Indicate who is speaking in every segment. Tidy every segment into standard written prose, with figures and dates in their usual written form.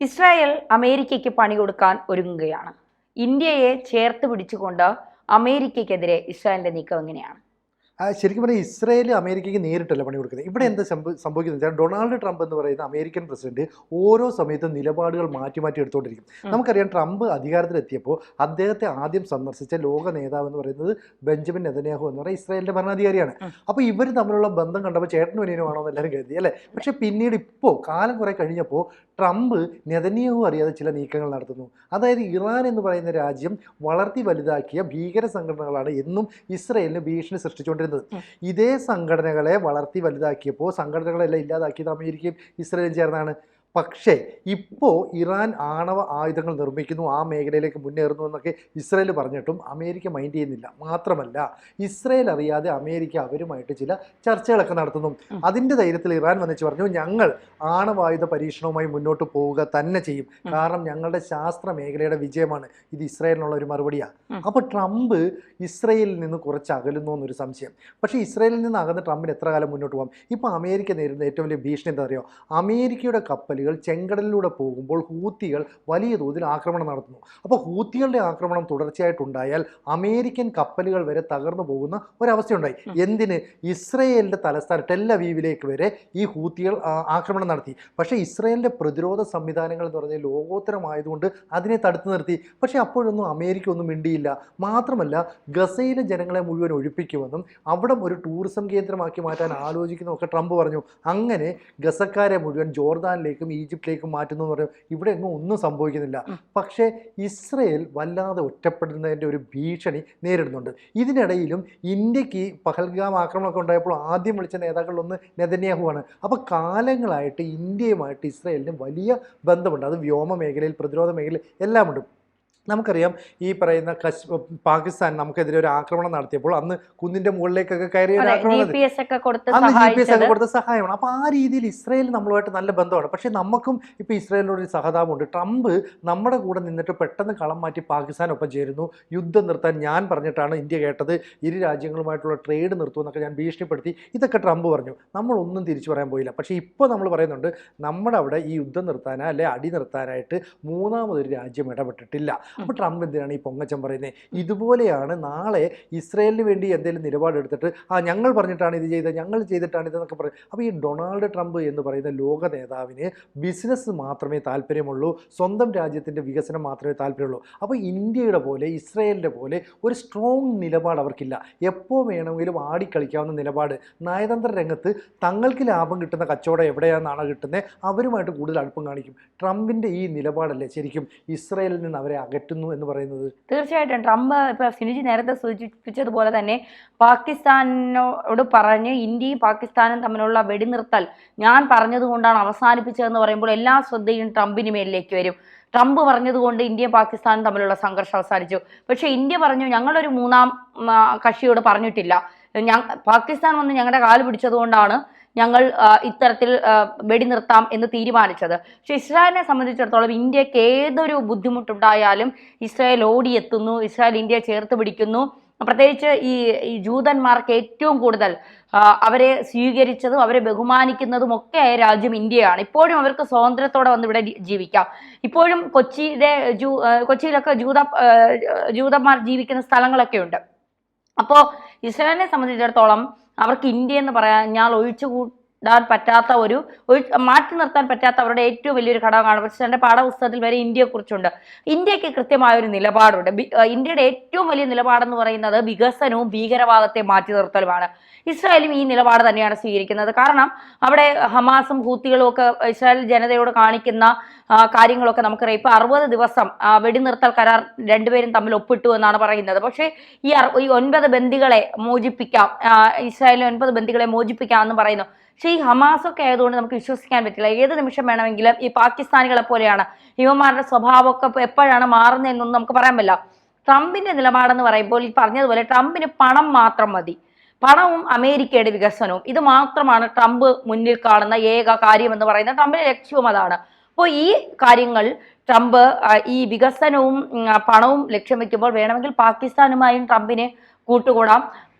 Speaker 1: Israel അമേരിക്കയ്ക്ക് പണി കൊടുക്കാൻ ഒരുങ്ങുകയാണ്. ഇന്ത്യയെ ചേർത്ത് പിടിച്ചുകൊണ്ട് അമേരിക്കയ്ക്കെതിരെ ഇസ്രായേലിന്റെ നീക്കം എങ്ങനെയാണ്?
Speaker 2: ശരിക്കും പറഞ്ഞാൽ ഇസ്രായേൽ അമേരിക്കയ്ക്ക് നേരിട്ടല്ല പണി കൊടുക്കുന്നത്. ഇവിടെ എന്താ സംഭവിക്കുന്നത് വെച്ചാൽ ഡൊണാൾഡ് ട്രംപ് എന്ന് പറയുന്ന അമേരിക്കൻ പ്രസിഡന്റ് ഓരോ സമയത്തും നിലപാടുകൾ മാറ്റി മാറ്റി എടുത്തുകൊണ്ടിരിക്കും. നമുക്കറിയാം, ട്രംപ് അധികാരത്തിലെത്തിയപ്പോൾ അദ്ദേഹത്തെ ആദ്യം സന്ദർശിച്ച ലോക നേതാവ് എന്ന് പറയുന്നത് ബെഞ്ചമിൻ നെതന്യാഹു എന്ന് പറയുന്ന ഇസ്രായേലിന്റെ ഭരണാധികാരിയാണ്. അപ്പോൾ ഇവർ തമ്മിലുള്ള ബന്ധം കണ്ടപ്പോൾ ചേട്ടനും അനിയനുമാണോ എന്ന് എല്ലാവരും കരുതി അല്ലേ. പക്ഷേ പിന്നീട് ഇപ്പോൾ കാലം കുറെ കഴിഞ്ഞപ്പോൾ ട്രംപ് നെതന്യാഹു അറിയാതെ ചില നീക്കങ്ങൾ നടത്തുന്നു. അതായത് ഇറാൻ എന്ന് പറയുന്ന രാജ്യം വളർത്തി വലുതാക്കിയ ഭീകര സംഘടനകളാണ് എന്നും ഇസ്രായേലിന് ഭീഷണി സൃഷ്ടിച്ചുകൊണ്ടിരുന്നത്. ഇതേ സംഘടനകളെ വളർത്തി വലുതാക്കിയപ്പോൾ സംഘടനകളെല്ലാം ഇല്ലാതാക്കിയത് അമേരിക്കയും ഇസ്രായേലും ചേർന്നാണ്. പക്ഷേ ഇപ്പോൾ ഇറാൻ ആണവ ആയുധങ്ങൾ നിർമ്മിക്കുന്നു, ആ മേഖലയിലേക്ക് മുന്നേറുന്നു എന്നൊക്കെ ഇസ്രായേൽ പറഞ്ഞിട്ടും അമേരിക്ക മൈൻഡ് ചെയ്യുന്നില്ല. മാത്രമല്ല, ഇസ്രായേൽ അറിയാതെ അമേരിക്ക അവരുമായിട്ട് ചില ചർച്ചകളൊക്കെ നടത്തുന്നു. അതിൻ്റെ ധൈര്യത്തിൽ ഇറാൻ വന്നിച്ച് പറഞ്ഞു, ഞങ്ങൾ ആണവായുധ പരീക്ഷണവുമായി മുന്നോട്ട് പോവുക തന്നെ ചെയ്യും, കാരണം ഞങ്ങളുടെ ശാസ്ത്ര മേഖലയുടെ വിജയമാണ്. ഇത് ഇസ്രായേലിനുള്ള ഒരു മറുപടിയാണ്. അപ്പോൾ ട്രംപ് ഇസ്രായേലിൽ നിന്ന് കുറച്ച് അകലുന്നു എന്നൊരു സംശയം. പക്ഷേ ഇസ്രായേലിൽ നിന്ന് അകന്ന് ട്രംപിന് എത്ര കാലം മുന്നോട്ട് പോകാം? ഇപ്പോൾ അമേരിക്ക നേരിടുന്ന ഏറ്റവും വലിയ ഭീഷണി എന്താ അറിയോ? അമേരിക്കയുടെ കപ്പലുകൾ ചെങ്കടലിലൂടെ പോകുമ്പോൾ ഹൂത്തികൾ വലിയ തോതിൽ ആക്രമണം നടത്തുന്നു. അപ്പോൾ ഹൂത്തികളുടെ ആക്രമണം തുടർച്ചയായിട്ടുണ്ടായാൽ അമേരിക്കൻ കപ്പലുകൾ വരെ തകർന്നു പോകുന്ന ഒരവസ്ഥയുണ്ടായി. എന്തിന്? ഇസ്രായേലിൻ്റെ തലസ്ഥാനം ടെൽ-അവീവിലേക്ക് വരെ ഈ ഹൂത്തികൾ ആക്രമണം നടത്തി. പക്ഷേ ഇസ്രായേലിൻ്റെ പ്രതിരോധ സംവിധാനങ്ങൾ എന്ന് പറഞ്ഞാൽ ലോകോത്തരമായതുകൊണ്ട് അതിനെ തടുത്തു നിർത്തി. പക്ഷേ അപ്പോഴൊന്നും അമേരിക്ക ഒന്നും മിണ്ടിയില്ല. മാത്രമല്ല, ഗസയിലെ ജനങ്ങളെ മുഴുവൻ ഒഴിപ്പിക്കുമെന്നും അവിടെ ഒരു ടൂറിസം കേന്ദ്രമാക്കി മാറ്റാൻ ആലോചിക്കുന്നതൊക്കെ ട്രംപ് പറഞ്ഞു. അങ്ങനെ ഗസക്കാരെ മുഴുവൻ ജോർദാനിലേക്കും ഈജിപ്തിലേക്കും മാറ്റുന്നു എന്ന് പറയും. ഇവിടെ എങ്ങും ഒന്നും സംഭവിക്കുന്നില്ല. പക്ഷേ ഇസ്രായേൽ വല്ലാതെ ഒറ്റപ്പെടുന്നതിൻ്റെ ഒരു ഭീഷണി നേരിടുന്നുണ്ട്. ഇതിനിടയിലും ഇന്ത്യക്ക് പഹൽഗാം ആക്രമണമൊക്കെ ഉണ്ടായപ്പോൾ ആദ്യം വിളിച്ച നേതാക്കളിലൊന്ന് നെതന്യാഹുവാണ്. അപ്പോൾ കാലങ്ങളായിട്ട് ഇന്ത്യയുമായിട്ട് ഇസ്രായേലിന് വലിയ ബന്ധമുണ്ട്. അത് വ്യോമ മേഖലയിൽ, പ്രതിരോധ മേഖലയിൽ എല്ലാം ഉണ്ട്. നമുക്കറിയാം, ഈ പറയുന്ന പാകിസ്ഥാൻ നമുക്കെതിരെ ഒരു ആക്രമണം നടത്തിയപ്പോൾ അന്ന് കുന്നിന്റെ മുകളിലേക്കൊക്കെ കയറി അന്ന് GPS ഒക്കെ കൊടുത്ത സഹായമാണ്. അപ്പോൾ ആ രീതിയിൽ ഇസ്രായേൽ നമ്മളുമായിട്ട് നല്ല ബന്ധമാണ്. പക്ഷേ നമുക്കും ഇപ്പോൾ ഇസ്രായേലിനോട് ഒരു സഹതാപമുണ്ട്. ട്രംപ് നമ്മുടെ കൂടെ നിന്നിട്ട് പെട്ടെന്ന് കളം മാറ്റി പാകിസ്ഥാനൊപ്പം ചേരുന്നു. യുദ്ധം നിർത്താൻ ഞാൻ പറഞ്ഞിട്ടാണ് ഇന്ത്യ കേട്ടത്, ഇരു രാജ്യങ്ങളുമായിട്ടുള്ള ട്രേഡ് നിർത്തുമെന്നൊക്കെ ഞാൻ ഭീഷണിപ്പെടുത്തി. ഇതൊക്കെ ട്രംപ് പറഞ്ഞു. നമ്മളൊന്നും തിരിച്ചു പറയാൻ പോയില്ല. പക്ഷേ ഇപ്പോൾ നമ്മൾ പറയുന്നുണ്ട്, നമ്മുടെ അവിടെ ഈ യുദ്ധം നിർത്താനോ അല്ലെ അടി നിർത്താനായിട്ട് മൂന്നാമതൊരു രാജ്യം ഇടപെട്ടിട്ടില്ല. അപ്പോൾ ട്രംപ് എന്തിനാണ് ഈ പൊങ്ങച്ചം പറയുന്നത്? ഇതുപോലെയാണ് നാളെ ഇസ്രായേലിന് വേണ്ടി എന്തെങ്കിലും നിലപാടെടുത്തിട്ട് ഞങ്ങൾ പറഞ്ഞിട്ടാണ് ഇത് ചെയ്തത്, ഞങ്ങൾ ചെയ്തിട്ടാണ് ഇതെന്നൊക്കെ പറയും. അപ്പോൾ ഈ ഡൊണാൾഡ് ട്രംപ് എന്ന് പറയുന്ന ലോക നേതാവിന് ബിസിനസ് മാത്രമേ താല്പര്യമുള്ളൂ, സ്വന്തം രാജ്യത്തിൻ്റെ വികസനം മാത്രമേ താല്പര്യമുള്ളൂ. അപ്പോൾ ഇന്ത്യയുടെ പോലെ ഇസ്രായേലിൻ്റെ പോലെ ഒരു സ്ട്രോങ് നിലപാട് അവർക്കില്ല. എപ്പോൾ വേണമെങ്കിലും ആടിക്കളിക്കാവുന്ന നിലപാട്. നയതന്ത്ര രംഗത്ത് തങ്ങൾക്ക് ലാഭം കിട്ടുന്ന കച്ചവടം എവിടെയാണെന്നാണ് കിട്ടുന്നത്, അവരുമായിട്ട് കൂടുതൽ അടുപ്പം കാണിക്കും. ട്രംപിൻ്റെ ഈ നിലപാടല്ലേ ശരിക്കും ഇസ്രായേലിൽ നിന്ന് അവരെ അകറ്റുന്നു എന്ന് പറയുന്നത്?
Speaker 1: തീർച്ചയായിട്ടും ട്രംപ് ഇപ്പോൾ സിനിജി നേരത്തെ സൂചിപ്പിച്ചതുപോലെ തന്നെ പാകിസ്ഥാനോട് പറഞ്ഞ് ഇന്ത്യയും പാകിസ്ഥാനും തമ്മിലുള്ള വെടിനിർത്തൽ ഞാൻ പറഞ്ഞതുകൊണ്ടാണ് അവസാനിപ്പിച്ചതെന്ന് പറയുമ്പോൾ എല്ലാ ശ്രദ്ധയും ട്രംപിന് മേലിലേക്ക് വരും. ട്രംപ് പറഞ്ഞതുകൊണ്ട് ഇന്ത്യയും പാകിസ്ഥാനും തമ്മിലുള്ള സംഘർഷം അവസാനിച്ചു. പക്ഷേ ഇന്ത്യ പറഞ്ഞു, ഞങ്ങളൊരു മൂന്നാം കക്ഷിയോട് പറഞ്ഞിട്ടില്ല, പാകിസ്ഥാൻ വന്ന് ഞങ്ങളുടെ കാല് പിടിച്ചതുകൊണ്ടാണ് ഞങ്ങൾ ഇത്തരത്തിൽ വെടിനിർത്താം എന്ന് തീരുമാനിച്ചത്. പക്ഷെ ഇസ്രായേലിനെ സംബന്ധിച്ചിടത്തോളം ഇന്ത്യക്ക് ഏതൊരു ബുദ്ധിമുട്ടുണ്ടായാലും ഇസ്രായേൽ ഓടിയെത്തുന്നു, ഇസ്രായേൽ ഇന്ത്യയെ ചേർത്ത് പിടിക്കുന്നു. പ്രത്യേകിച്ച് ഈ ജൂതന്മാർക്ക് ഏറ്റവും കൂടുതൽ അവരെ സ്വീകരിച്ചതും അവരെ ബഹുമാനിക്കുന്നതും ഒക്കെ ആയ രാജ്യം ഇന്ത്യയാണ്. ഇപ്പോഴും അവർക്ക് സ്വാതന്ത്ര്യത്തോടെ വന്ന് ഇവിടെ ജീവിക്കാം. ഇപ്പോഴും കൊച്ചിയിലൊക്കെ ജൂതന്മാർ ജീവിക്കുന്ന സ്ഥലങ്ങളൊക്കെ ഉണ്ട്. അപ്പോൾ ഇസ്രായേലിനെ സംബന്ധിച്ചിടത്തോളം അവർക്ക് ഇന്ത്യ എന്ന് പറഞ്ഞാൽ ഒഴിച്ചുകൂടാൻ പറ്റാത്ത മാറ്റി നിർത്താൻ പറ്റാത്ത അവരുടെ ഏറ്റവും വലിയൊരു ഘടകമാണ്. പക്ഷേ എൻ്റെ പാഠപുസ്തകത്തിൽ വരെ ഇന്ത്യയെക്കുറിച്ചുണ്ട്. ഇന്ത്യക്ക് കൃത്യമായൊരു നിലപാടുണ്ട്. ഇന്ത്യയുടെ ഏറ്റവും വലിയ നിലപാടെന്ന് പറയുന്നത് വികസനവും ഭീകരവാദത്തെ മാറ്റി നിർത്തലുമാണ്. ഇസ്രായേലും ഈ നിലപാട് തന്നെയാണ് സ്വീകരിക്കുന്നത്. കാരണം അവിടെ ഹമാസും ഹൂത്തികളും ഒക്കെ ഇസ്രായേൽ ജനതയോട് കാണിക്കുന്ന കാര്യങ്ങളൊക്കെ നമുക്കറിയാം. ഇപ്പോൾ 60 ദിവസം വെടിനിർത്തൽ കരാർ രണ്ടുപേരും തമ്മിൽ ഒപ്പിട്ടു എന്നാണ് പറയുന്നത്. പക്ഷേ ഈ 9 ബന്ദികളെ മോചിപ്പിക്കാം, ഇസ്രായേലിൽ 9 ബന്ദികളെ മോചിപ്പിക്കാം എന്ന് പറയുന്നു. പക്ഷേ ഈ ഹമാസൊക്കെ ആയതുകൊണ്ട് നമുക്ക് വിശ്വസിക്കാൻ പറ്റില്ല. ഏത് നിമിഷം വേണമെങ്കിലും ഈ പാകിസ്ഥാനികളെ പോലെയാണ്. ഇവന്മാരുടെ സ്വഭാവമൊക്കെ എപ്പോഴാണ് മാറുന്നതെന്നൊന്നും നമുക്ക് പറയാൻ പറ്റില്ല. ട്രംപിന്റെ നിലപാടെന്ന് പറയുമ്പോൾ ഈ പറഞ്ഞതുപോലെ ട്രംപിന് പണം മാത്രം മതി. പണവും അമേരിക്കയുടെ വികസനവും ഇത് മാത്രമാണ് ട്രംപ് മുന്നിൽ കാണുന്ന ഏക കാര്യം എന്ന് പറയുന്നത്. ട്രംപിന്റെ ലക്ഷ്യവും അതാണ്. അപ്പോൾ ഈ കാര്യങ്ങൾ ട്രംപ് ഈ വികസനവും പണവും ലക്ഷ്യം വെക്കുമ്പോൾ വേണമെങ്കിൽ പാകിസ്ഥാനുമായും ട്രംപിന് കൂട്ടുകൂടാം.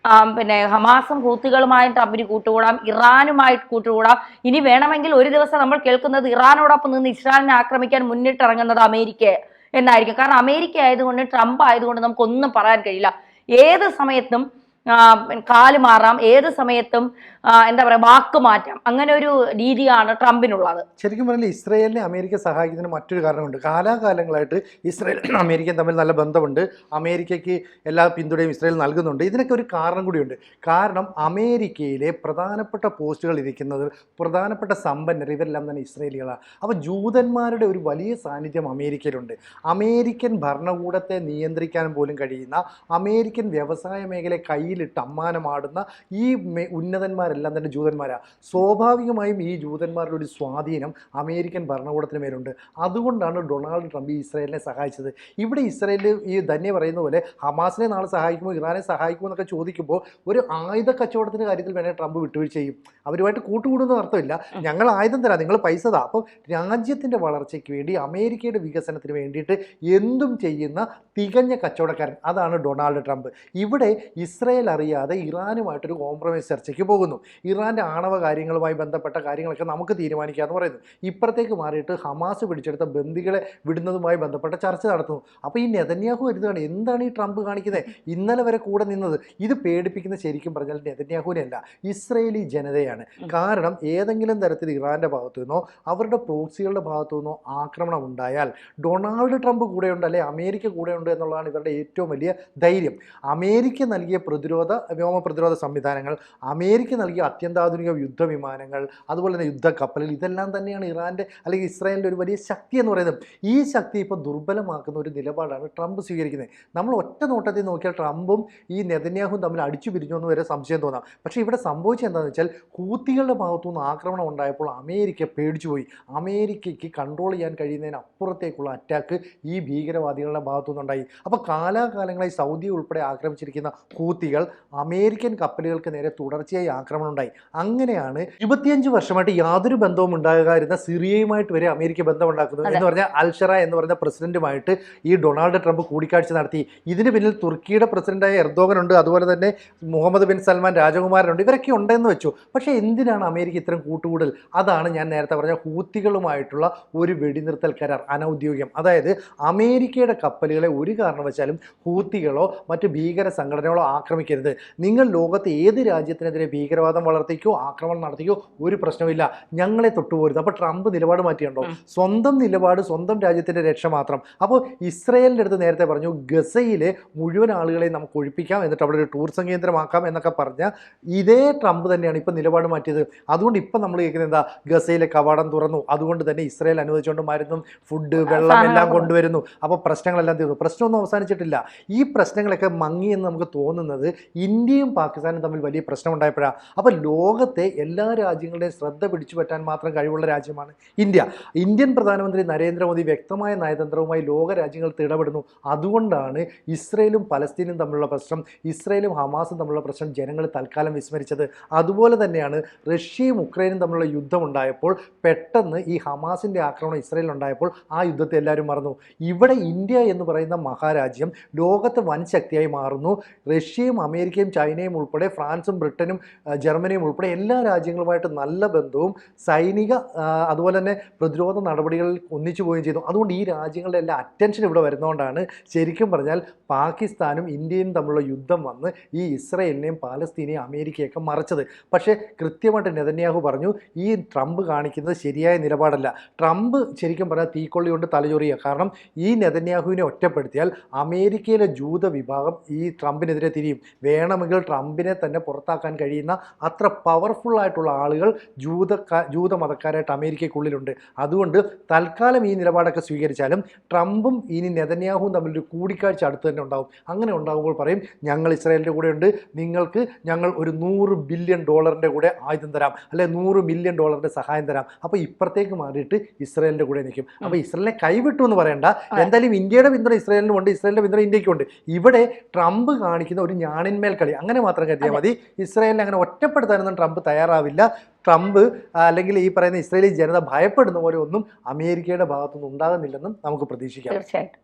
Speaker 1: പിന്നെ ഹമാസും ഹൂത്തികളുമായിട്ട് ട്രംപിന് കൂട്ടുകൂടാം, ഇറാനുമായിട്ട് കൂട്ടുകൂടാം. ഇനി വേണമെങ്കിൽ ഒരു ദിവസം നമ്മൾ കേൾക്കുന്നത് ഇറാനോടൊപ്പം നിന്ന് ഇസ്രായേലിനെ ആക്രമിക്കാൻ മുന്നിട്ടിറങ്ങുന്നത് അമേരിക്ക എന്നായിരിക്കും. കാരണം അമേരിക്ക ആയതുകൊണ്ട്, ട്രംപ് ആയതുകൊണ്ട് നമുക്കൊന്നും പറയാൻ കഴിയില്ല. ഏത് സമയത്തും കാല് മാറാം, ഏത് സമയത്തും എന്താ പറയുക, വാക്ക് മാറ്റാം. അങ്ങനെ ഒരു രീതിയാണ് ട്രംപിനുള്ളത്.
Speaker 2: ശരിക്കും പറഞ്ഞാൽ ഇസ്രായേലിനെ അമേരിക്ക സഹായിക്കുന്നതിന് മറ്റൊരു കാരണമുണ്ട്. കാലാകാലങ്ങളായിട്ട് ഇസ്രായേൽ അമേരിക്കയും തമ്മിൽ നല്ല ബന്ധമുണ്ട്. അമേരിക്കയ്ക്ക് എല്ലാ പിന്തുണയും ഇസ്രായേൽ നൽകുന്നുണ്ട്. ഇതിനൊക്കെ ഒരു കാരണം കൂടിയുണ്ട്. കാരണം അമേരിക്കയിലെ പ്രധാനപ്പെട്ട പോസ്റ്റുകൾ ഇരിക്കുന്നത് പ്രധാനപ്പെട്ട സമ്പന്നർ ഇവരെല്ലാം തന്നെ ഇസ്രായേലികളാണ്. അപ്പോൾ ജൂതന്മാരുടെ ഒരു വലിയ സാന്നിധ്യം അമേരിക്കയിലുണ്ട്. അമേരിക്കൻ ഭരണകൂടത്തെ നിയന്ത്രിക്കാൻ പോലും കഴിയുന്ന, അമേരിക്കൻ വ്യവസായ മേഖല കയ്യിലിട്ട് അമ്മാനമാടുന്ന ഈ ഉന്നതന്മാരെല്ലാം തന്നെ ജൂതന്മാരാണ്. സ്വാഭാവികമായും ഈ ജൂതന്മാരുടെ ഒരു സ്വാധീനം അമേരിക്കൻ ഭരണകൂടത്തിന് മേലുണ്ട്. അതുകൊണ്ടാണ് ഡൊണാൾഡ് ട്രംപ് ഇസ്രായേലിനെ സഹായിച്ചത്. ഇവിടെ ഇസ്രായേൽ ഈ ധന്യ പറയുന്ന പോലെ ഹമാസിനെ നാളെ സഹായിക്കുമോ, ഇറാനെ സഹായിക്കുമോ എന്നൊക്കെ ചോദിക്കുമ്പോൾ ഒരു ആയുധ കച്ചവടത്തിൻ്റെ കാര്യത്തിൽ വേണേൽ ട്രംപ് വിട്ടുവീഴ്ച ചെയ്യും. അവരുമായിട്ട് കൂട്ടുകൂടുന്ന അർത്ഥമില്ല. ഞങ്ങൾ ആയുധം തരാം, നിങ്ങൾ പൈസ താ. അപ്പോൾ രാജ്യത്തിൻ്റെ വളർച്ചയ്ക്ക് വേണ്ടി, അമേരിക്കയുടെ വികസനത്തിന് വേണ്ടിയിട്ട് എന്തും ചെയ്യുന്ന തികഞ്ഞ കച്ചവടക്കാരൻ, അതാണ് ഡൊണാൾഡ് ട്രംപ്. ഇവിടെ ഇസ്രായേൽ അറിയാതെ ഇറാനുമായിട്ടൊരു കോംപ്രമൈസ് ചർച്ചയ്ക്ക് പോകുന്നു. ഇറാൻ്റെ ആണവ കാര്യങ്ങളുമായി ബന്ധപ്പെട്ട കാര്യങ്ങളൊക്കെ നമുക്ക് തീരുമാനിക്കാമെന്ന് പറയുന്നു. ഇപ്പുറത്തേക്ക് മാറിയിട്ട് ഹമാസ് പിടിച്ചെടുത്ത ബന്ദികളെ വിടുന്നതുമായി ബന്ധപ്പെട്ട ചർച്ച നടത്തുന്നു. അപ്പോൾ ഈ നെതന്യാഹു വരുന്നതാണ്, എന്താണ് ഈ ട്രംപ് കാണിക്കുന്നത്? ഇന്നലെ വരെ കൂടെ നിന്നത്. ഇത് പേടിപ്പിക്കുന്ന ശരിക്കും പറഞ്ഞാൽ നെതന്യാഹുവിനല്ല, ഇസ്രയേലി ജനതയാണ്. കാരണം ഏതെങ്കിലും തരത്തിൽ ഇറാൻ്റെ ഭാഗത്തു നിന്നോ അവരുടെ പ്രോക്സികളുടെ ഭാഗത്തു നിന്നോ ആക്രമണം ഉണ്ടായാൽ ഡൊണാൾഡ് ട്രംപ് കൂടെയുണ്ട്, അല്ലെ അമേരിക്ക കൂടെയുണ്ട് എന്നുള്ളതാണ് ഇവരുടെ ഏറ്റവും വലിയ ധൈര്യം. അമേരിക്ക നൽകിയ വ്യോമ പ്രതിരോധ സംവിധാനങ്ങൾ, അമേരിക്ക നൽകിയ അത്യന്താധുനിക യുദ്ധവിമാനങ്ങൾ, അതുപോലെ തന്നെ യുദ്ധക്കപ്പലുകൾ, ഇതെല്ലാം തന്നെയാണ് ഇറാൻ്റെ അല്ലെങ്കിൽ ഇസ്രായേലിൻ്റെ ഒരു വലിയ ശക്തി എന്ന് പറയുന്നത്. ഈ ശക്തി ഇപ്പോൾ ദുർബലമാക്കുന്ന ഒരു നിലപാടാണ് ട്രംപ് സ്വീകരിക്കുന്നത്. നമ്മൾ ഒറ്റ നോട്ടത്തിൽ നോക്കിയാൽ ട്രംപും ഈ നെതന്യാഹുവും തമ്മിൽ അടിച്ചു പിരിഞ്ഞു എന്ന് വരെ സംശയം തോന്നാം. പക്ഷേ ഇവിടെ സംഭവിച്ചത് എന്താണെന്ന് വെച്ചാൽ, ഹൂത്തികളുടെ ഭാഗത്തുനിന്ന് ആക്രമണം ഉണ്ടായപ്പോൾ അമേരിക്ക പേടിച്ചുപോയി. അമേരിക്കയ്ക്ക് കൺട്രോൾ ചെയ്യാൻ കഴിയുന്നതിന് അപ്പുറത്തേക്കുള്ള അറ്റാക്ക് ഈ ഭീകരവാദികളുടെ ഭാഗത്തുനിന്നുണ്ടായി. അപ്പോൾ കാലാകാലങ്ങളായി സൗദി ഉൾപ്പെടെ ആക്രമിച്ചിരിക്കുന്ന ഹൂത്തികൾ അമേരിക്കൻ കപ്പലുകൾക്ക് നേരെ തുടർച്ചയായി ആക്രമണം ഉണ്ടായി. അങ്ങനെയാണ് 25 വർഷമായിട്ട് യാതൊരു ബന്ധവും ഉണ്ടാകാതിരുന്ന സിറിയയുമായിട്ട് വരെ അമേരിക്ക ബന്ധമുണ്ടാക്കുന്നു. എന്ന് പറഞ്ഞാൽ അൽഷറ എന്ന് പറയുന്ന പ്രസിഡന്റുമായിട്ട് ഈ ഡൊണാൾഡ് ട്രംപ് കൂടിക്കാഴ്ച നടത്തി. ഇതിന് പിന്നിൽ തുർക്കിയുടെ പ്രസിഡന്റായ എർദോഗൻ ഉണ്ട്, അതുപോലെ തന്നെ മുഹമ്മദ് ബിൻ സൽമാൻ രാജകുമാരനുണ്ട്. ഇവരൊക്കെ ഉണ്ടെന്ന് വെച്ചു. പക്ഷേ എന്തിനാണ് അമേരിക്ക ഇത്തരം കൂട്ടുകൂടൽ? അതാണ് ഞാൻ നേരത്തെ പറഞ്ഞ ഹൂത്തികളുമായിട്ടുള്ള ഒരു വെടിനിർത്തൽ കരാർ, അനൗദ്യോഗികം. അതായത് അമേരിക്കയുടെ കപ്പലുകളെ ഒരു കാരണവശാലും ഹൂത്തികളോ മറ്റ് ഭീകര സംഘടനകളോ ആക്രമിക്കരുത്. നിങ്ങൾ ലോകത്ത് ഏത് രാജ്യത്തിനെതിരെ ഭീകരവാദം വളർത്തിക്കോ ആക്രമണം നടത്തിക്കോ ഒരു പ്രശ്നമില്ല, ഞങ്ങളെ തൊട്ടുപോരുത്. അപ്പോൾ ട്രംപ് നിലപാട് മാറ്റിയുണ്ടോ? സ്വന്തം നിലപാട്, സ്വന്തം രാജ്യത്തിൻ്റെ രക്ഷ മാത്രം. അപ്പോൾ ഇസ്രായേലിൻ്റെ അടുത്ത് നേരത്തെ പറഞ്ഞു ഗസയിലെ മുഴുവൻ ആളുകളെയും നമുക്ക് ഒഴിപ്പിക്കാം, എന്നിട്ട് അവിടെ ഒരു ടൂറിസം കേന്ദ്രമാക്കാം എന്നൊക്കെ പറഞ്ഞ ഇതേ ട്രംപ് തന്നെയാണ് ഇപ്പോൾ നിലപാട് മാറ്റിയത്. അതുകൊണ്ട് ഇപ്പം നമ്മൾ കേൾക്കുന്നത് എന്താ, ഗസയിലെ കവാടം തുറന്നു, അതുകൊണ്ട് തന്നെ ഇസ്രായേൽ അനുവദിച്ചുകൊണ്ട് മരുന്നും ഫുഡ് വെള്ളം എല്ലാം കൊണ്ടുവരുന്നു, അപ്പോൾ പ്രശ്നങ്ങളെല്ലാം തീർന്നു. പ്രശ്നമൊന്നും അവസാനിച്ചിട്ടില്ല. ഈ പ്രശ്നങ്ങളൊക്കെ മങ്ങി എന്ന് നമുക്ക് തോന്നുന്നത് ഇന്ത്യയും പാകിസ്ഥാനും തമ്മിൽ വലിയ പ്രശ്നം ഉണ്ടായപ്പോഴാണ്. അപ്പോൾ ലോകത്തെ എല്ലാ രാജ്യങ്ങളുടെയും ശ്രദ്ധ പിടിച്ചു പറ്റാൻ മാത്രം കഴിവുള്ള രാജ്യമാണ് ഇന്ത്യ. ഇന്ത്യൻ പ്രധാനമന്ത്രി നരേന്ദ്രമോദി വ്യക്തമായ നയതന്ത്രവുമായി ലോക രാജ്യങ്ങൾ ഇടപെടുന്നു. അതുകൊണ്ടാണ് ഇസ്രയേലും പലസ്തീനും തമ്മിലുള്ള പ്രശ്നം, ഇസ്രയേലും ഹമാസും തമ്മിലുള്ള പ്രശ്നം ജനങ്ങൾ തൽക്കാലം വിസ്മരിച്ചത്. അതുപോലെ തന്നെയാണ് റഷ്യയും ഉക്രൈനും തമ്മിലുള്ള യുദ്ധം ഉണ്ടായപ്പോൾ പെട്ടെന്ന് ഈ ഹമാസിൻ്റെ ആക്രമണം ഇസ്രയേലിലുണ്ടായപ്പോൾ ആ യുദ്ധത്തെ എല്ലാവരും മറന്നു. ഇവിടെ ഇന്ത്യ എന്ന് പറയുന്ന മഹാരാജ്യം ലോകത്തെ വൻ ശക്തിയായി മാറുന്നു. റഷ്യയും അമേരിക്കയും ചൈനയും ഉൾപ്പെടെ ഫ്രാൻസും ബ്രിട്ടനും ജർമ്മനിയും ഉൾപ്പെടെ എല്ലാ രാജ്യങ്ങളുമായിട്ട് നല്ല ബന്ധവും സൈനിക അതുപോലെ തന്നെ പ്രതിരോധ നടപടികളിൽ ഒന്നിച്ചു പോവുകയും ചെയ്തു. അതുകൊണ്ട് ഈ രാജ്യങ്ങളുടെ എല്ലാ അറ്റൻഷൻ ഇവിടെ വരുന്നതുകൊണ്ടാണ് ശരിക്കും പറഞ്ഞാൽ പാകിസ്ഥാനും ഇന്ത്യയും തമ്മിലുള്ള യുദ്ധം വന്ന് ഈ ഇസ്രയേലിനെയും പാലസ്തീനെയും അമേരിക്കയൊക്കെ മറച്ചത്. പക്ഷേ കൃത്യമായിട്ട് നെതന്യാഹു പറഞ്ഞു ഈ ട്രംപ് കാണിക്കുന്നത് ശരിയായ നിലപാടല്ല. ട്രംപ് ശരിക്കും പറഞ്ഞാൽ തീക്കൊള്ളി കൊണ്ട് തലചൊറിയുക. കാരണം ഈ നെതന്യാഹുവിനെ ഒറ്റപ്പെടുത്തിയാൽ അമേരിക്കയിലെ ജൂത വിഭാഗം ഈ ട്രംപിനെതിരെ തിരിയും. വേണമെങ്കിൽ ട്രംപിനെ തന്നെ പുറത്താക്കാൻ കഴിയുന്ന അത്ര പവർഫുള്ളായിട്ടുള്ള ആളുകൾ ജൂത മതക്കാരായിട്ട് അമേരിക്കയ്ക്കുള്ളിലുണ്ട്. അതുകൊണ്ട് തൽക്കാലം ഈ നിലപാടൊക്കെ സ്വീകരിച്ചാലും ട്രംപും ഇനി നെതന്യാഹുവും തമ്മിലൊരു കൂടിക്കാഴ്ച അടുത്ത് തന്നെ ഉണ്ടാകും. അങ്ങനെ ഉണ്ടാകുമ്പോൾ പറയും ഞങ്ങൾ ഇസ്രായേലിൻ്റെ കൂടെ ഉണ്ട്, നിങ്ങൾക്ക് ഞങ്ങൾ ഒരു $100 ബില്യൺ കൂടെ ആയുധം തരാം, അല്ലെ $100 മില്യൺ സഹായം തരാം. അപ്പോൾ ഇപ്പുറത്തേക്ക് മാറിയിട്ട് ഇസ്രായേലിൻ്റെ കൂടെ നിൽക്കും. അപ്പോൾ ഇസ്രായേലിനെ കൈവിട്ടു എന്ന് പറയണ്ട, എന്തായാലും ഇന്ത്യയുടെ പിന്തുണ ഇസ്രായേലിനും ഉണ്ട്, ഇസ്രായേലിൻ്റെ പിന്തുണ ഇന്ത്യക്കുണ്ട്. ഇവിടെ ട്രംപ് കാണിക്കുന്ന ഒരു ഞാണിന്മേൽ കളി അങ്ങനെ മാത്രം കരുതിയാൽ മതി. ഇസ്രായേലിനെ അങ്ങനെ ഒറ്റപ്പെടുത്താനൊന്നും ട്രംപ് തയ്യാറാവില്ല. ട്രംപ് അല്ലെങ്കിൽ ഈ പറയുന്ന ഇസ്രായേലി ജനത ഭയപ്പെടുന്ന പോലെ ഒന്നും അമേരിക്കയുടെ ഭാഗത്തുനിന്ന് ഉണ്ടാകുന്നില്ലെന്നും നമുക്ക് പ്രതീക്ഷിക്കാം.
Speaker 1: തീർച്ചയായിട്ടും.